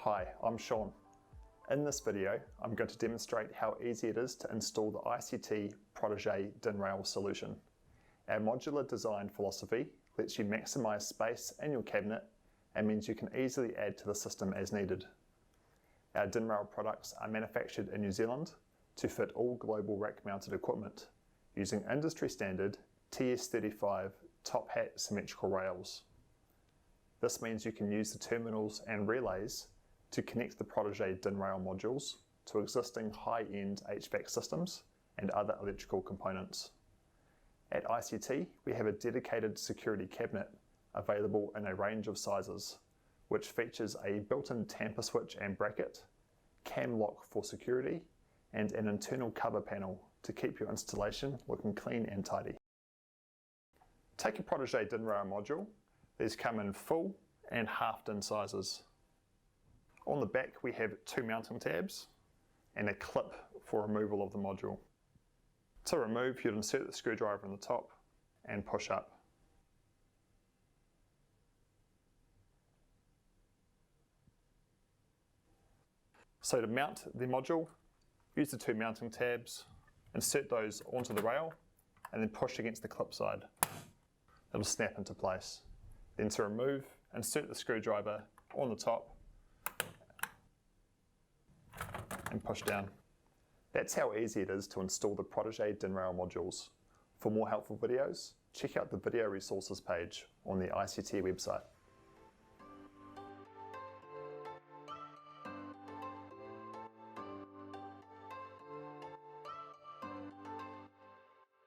Hi, I'm Shaun. In this video, I'm going to demonstrate how easy it is to install the ICT Protege DIN rail solution. Our modular design philosophy lets you maximize space in your cabinet and means you can easily add to the system as needed. Our DIN rail products are manufactured in New Zealand to fit all global rack-mounted equipment using industry standard TS35 top hat symmetrical rails. This means you can use the terminals and relays to connect the Protege DIN rail modules to existing high-end HVAC systems and other electrical components. At ICT, we have a dedicated security cabinet available in a range of sizes, which features a built-in tamper switch and bracket, cam lock for security, and an internal cover panel to keep your installation looking clean and tidy. Take a Protege DIN rail module. These come in full and half DIN sizes. On the back we have two mounting tabs and a clip for removal of the module. To remove, you'd insert the screwdriver in the top and push up. So to mount the module, use the two mounting tabs, insert those onto the rail and then push against the clip side. It'll snap into place. Then to remove, insert the screwdriver on the top and push down. That's how easy it is to install the Protege DIN rail modules. For more helpful videos, check out the video resources page on the ICT website.